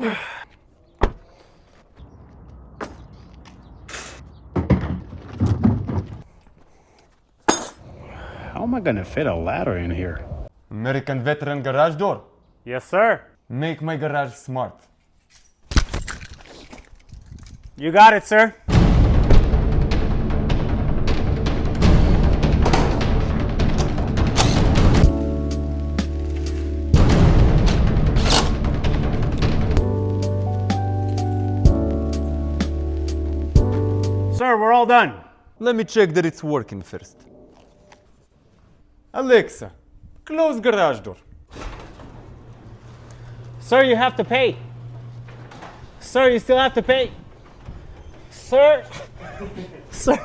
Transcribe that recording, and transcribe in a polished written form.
How am I gonna fit a ladder in here? American veteran garage door. Yes, sir. Make my garage smart. You got it, sir. Sir, we're all done. Let me check that it's working first. Alexa, close garage door. Sir, you have to pay. Sir, you still have to pay. Sir. Sir.